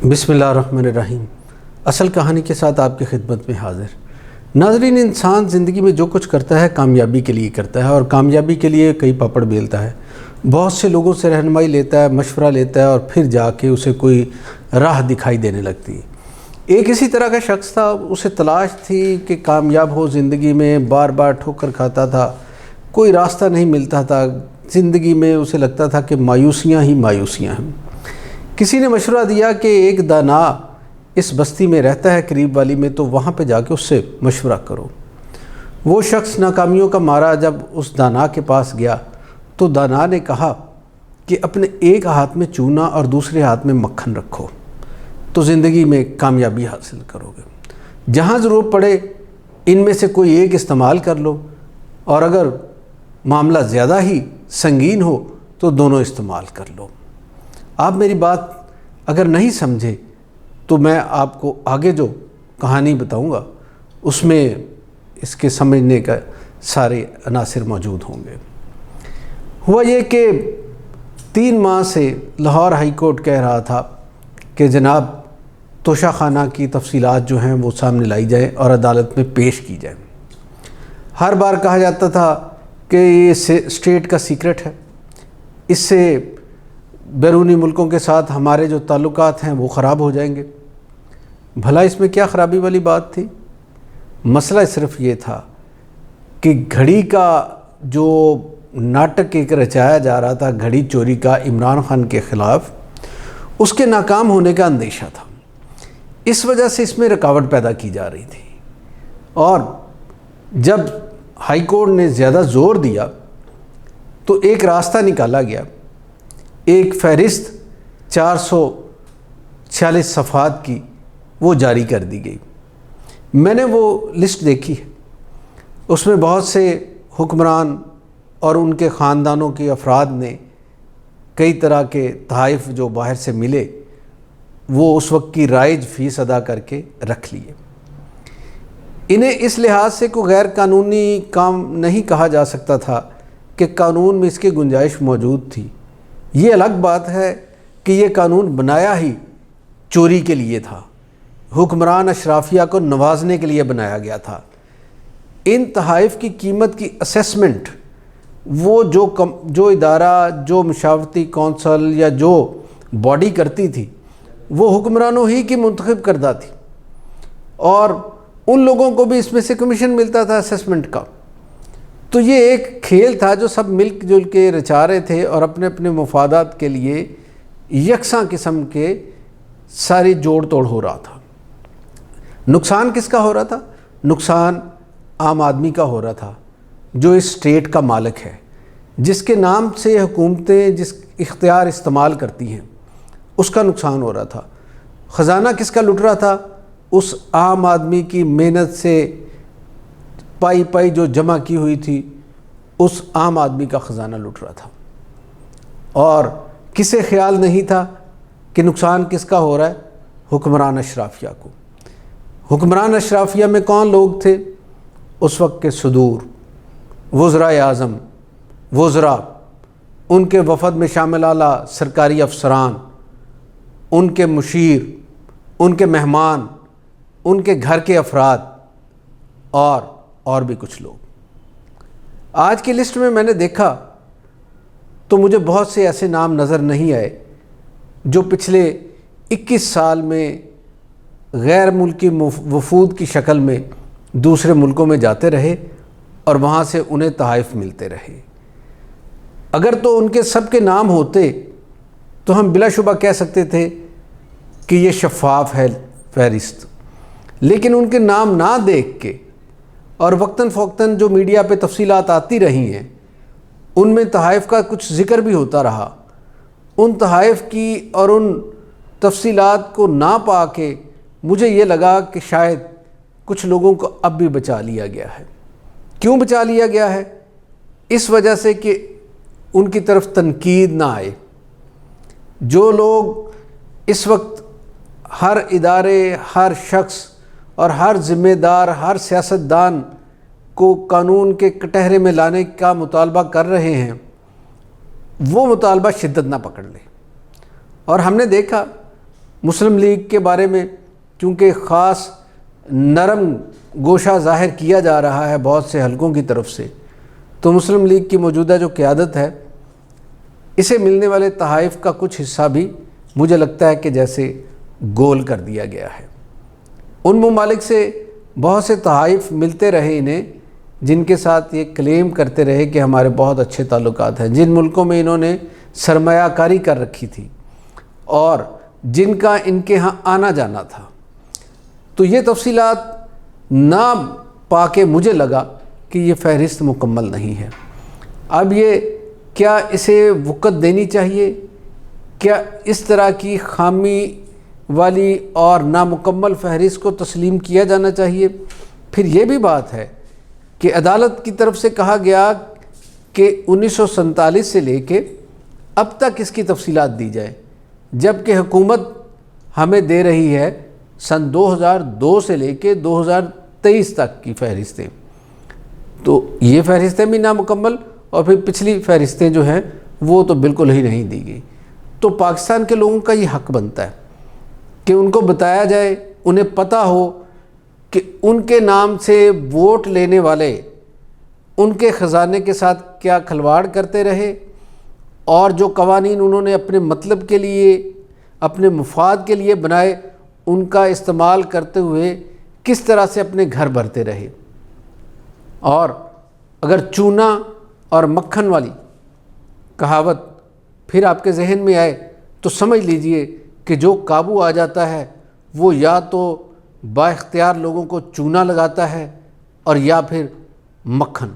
بسم اللہ الرحمن الرحیم۔ اصل کہانی کے ساتھ آپ کی خدمت میں حاضر۔ ناظرین، انسان زندگی میں جو کچھ کرتا ہے کامیابی کے لیے کرتا ہے، اور کامیابی کے لیے کئی پاپڑ بیلتا ہے، بہت سے لوگوں سے رہنمائی لیتا ہے، مشورہ لیتا ہے، اور پھر جا کے اسے کوئی راہ دکھائی دینے لگتی ہے۔ ایک اسی طرح کا شخص تھا، اسے تلاش تھی کہ کامیاب ہو زندگی میں، بار بار ٹھوکر کھاتا تھا، کوئی راستہ نہیں ملتا تھا زندگی میں، اسے لگتا تھا کہ مایوسیاں ہی مایوسیاں ہیں۔ کسی نے مشورہ دیا کہ ایک دانا اس بستی میں رہتا ہے قریب والی میں، تو وہاں پہ جا کے اس سے مشورہ کرو۔ وہ شخص ناکامیوں کا مارا جب اس دانا کے پاس گیا تو دانا نے کہا کہ اپنے ایک ہاتھ میں چونا اور دوسرے ہاتھ میں مکھن رکھو تو زندگی میں کامیابی حاصل کرو گے۔ جہاں ضرورت پڑے ان میں سے کوئی ایک استعمال کر لو، اور اگر معاملہ زیادہ ہی سنگین ہو تو دونوں استعمال کر لو۔ آپ میری بات اگر نہیں سمجھے تو میں آپ کو آگے جو کہانی بتاؤں گا اس میں اس کے سمجھنے کا سارے عناصر موجود ہوں گے۔ ہوا یہ کہ 3 ماہ سے لاہور ہائی کورٹ کہہ رہا تھا کہ جناب توشہ خانہ کی تفصیلات جو ہیں وہ سامنے لائی جائیں اور عدالت میں پیش کی جائیں۔ ہر بار کہا جاتا تھا کہ یہ اسٹیٹ کا سیکرٹ ہے، اس سے بیرونی ملکوں کے ساتھ ہمارے جو تعلقات ہیں وہ خراب ہو جائیں گے۔ بھلا اس میں کیا خرابی والی بات تھی؟ مسئلہ صرف یہ تھا کہ گھڑی کا جو ناٹک ایک رچایا جا رہا تھا، گھڑی چوری کا عمران خان کے خلاف، اس کے ناکام ہونے کا اندیشہ تھا۔ اس وجہ سے اس میں رکاوٹ پیدا کی جا رہی تھی، اور جب ہائی کورٹ نے زیادہ زور دیا تو ایک راستہ نکالا گیا، ایک فہرست 446 صفحات کی وہ جاری کر دی گئی۔ میں نے وہ لسٹ دیکھی ہے، اس میں بہت سے حکمران اور ان کے خاندانوں کے افراد نے کئی طرح کے تحائف جو باہر سے ملے وہ اس وقت کی رائج فیس ادا کر کے رکھ لیے۔ انہیں اس لحاظ سے کوئی غیر قانونی کام نہیں کہا جا سکتا تھا کہ قانون میں اس کی گنجائش موجود تھی۔ یہ الگ بات ہے کہ یہ قانون بنایا ہی چوری کے لیے تھا، حکمران اشرافیہ کو نوازنے کے لیے بنایا گیا تھا۔ ان تحائف کی قیمت کی اسیسمنٹ وہ جو ادارہ، جو مشاورتی کونسل یا جو باڈی کرتی تھی وہ حکمرانوں ہی کی منتخب کردہ تھی، اور ان لوگوں کو بھی اس میں سے کمیشن ملتا تھا اسیسمنٹ کا۔ تو یہ ایک کھیل تھا جو سب مل جل کے رچا رہے تھے، اور اپنے اپنے مفادات کے لیے یکساں قسم کے ساری جوڑ توڑ ہو رہا تھا۔ نقصان کس کا ہو رہا تھا؟ نقصان عام آدمی کا ہو رہا تھا جو اس اسٹیٹ کا مالک ہے، جس کے نام سے حکومتیں جس اختیار استعمال کرتی ہیں اس کا نقصان ہو رہا تھا۔ خزانہ کس کا لٹ رہا تھا؟ اس عام آدمی کی محنت سے پائی جو جمع کی ہوئی تھی، اس عام آدمی کا خزانہ لٹ رہا تھا۔ اور کسے خیال نہیں تھا کہ نقصان کس کا ہو رہا ہے؟ حکمران اشرافیہ کو۔ حکمران اشرافیہ میں کون لوگ تھے اس وقت کے؟ صدور، وزرائے اعظم، وزراء، ان کے وفد میں شامل اعلیٰ سرکاری افسران، ان کے مشیر، ان کے مہمان، ان کے گھر کے افراد، اور بھی کچھ لوگ۔ آج کی لسٹ میں نے دیکھا تو مجھے بہت سے ایسے نام نظر نہیں آئے جو پچھلے 21 سال میں غیر ملکی وفود کی شکل میں دوسرے ملکوں میں جاتے رہے اور وہاں سے انہیں تحائف ملتے رہے۔ اگر تو ان کے سب کے نام ہوتے تو ہم بلا شبہ کہہ سکتے تھے کہ یہ شفاف ہے فہرست، لیکن ان کے نام نہ دیکھ کے اور وقتاً فوقتاً جو میڈیا پہ تفصیلات آتی رہی ہیں ان میں تحائف کا کچھ ذکر بھی ہوتا رہا، ان تحائف کی اور ان تفصیلات کو نہ پا کے مجھے یہ لگا کہ شاید کچھ لوگوں کو اب بھی بچا لیا گیا ہے۔ کیوں بچا لیا گیا ہے؟ اس وجہ سے کہ ان کی طرف تنقید نہ آئے۔ جو لوگ اس وقت ہر ادارے، ہر شخص اور ہر ذمہ دار، ہر سیاستدان کو قانون کے کٹہرے میں لانے کا مطالبہ کر رہے ہیں، وہ مطالبہ شدت نہ پکڑ لے۔ اور ہم نے دیکھا مسلم لیگ کے بارے میں چونکہ خاص نرم گوشہ ظاہر کیا جا رہا ہے بہت سے حلقوں کی طرف سے، تو مسلم لیگ کی موجودہ جو قیادت ہے اسے ملنے والے تحائف کا کچھ حصہ بھی مجھے لگتا ہے کہ جیسے گول کر دیا گیا ہے۔ ان ممالک سے بہت سے تحائف ملتے رہے انہیں جن کے ساتھ یہ کلیم کرتے رہے کہ ہمارے بہت اچھے تعلقات ہیں، جن ملکوں میں انہوں نے سرمایہ کاری کر رکھی تھی اور جن کا ان کے ہاں آنا جانا تھا۔ تو یہ تفصیلات نہ پا کے مجھے لگا کہ یہ فہرست مکمل نہیں ہے۔ اب یہ کیا اسے وقت دینی چاہیے؟ کیا اس طرح کی خامی والی اور نامکمل فہرست کو تسلیم کیا جانا چاہیے؟ پھر یہ بھی بات ہے کہ عدالت کی طرف سے کہا گیا کہ 1947 سے لے کے اب تک اس کی تفصیلات دی جائے، جبکہ حکومت ہمیں دے رہی ہے سن 2002 سے لے کے 2023 تک کی فہرستیں۔ تو یہ فہرستیں بھی نامکمل اور پھر پچھلی فہرستیں جو ہیں وہ تو بالکل ہی نہیں دی گئی۔ تو پاکستان کے لوگوں کا یہ حق بنتا ہے کہ ان کو بتایا جائے، انہیں پتہ ہو کہ ان کے نام سے ووٹ لینے والے ان کے خزانے کے ساتھ کیا کھلواڑ کرتے رہے، اور جو قوانین انہوں نے اپنے مطلب کے لیے، اپنے مفاد کے لیے بنائے، ان کا استعمال کرتے ہوئے کس طرح سے اپنے گھر بھرتے رہے۔ اور اگر چونا اور مکھن والی کہاوت پھر آپ کے ذہن میں آئے تو سمجھ لیجئے کہ جو قابو آ جاتا ہے وہ یا تو با اختیار لوگوں کو چونا لگاتا ہے اور یا پھر مکھن۔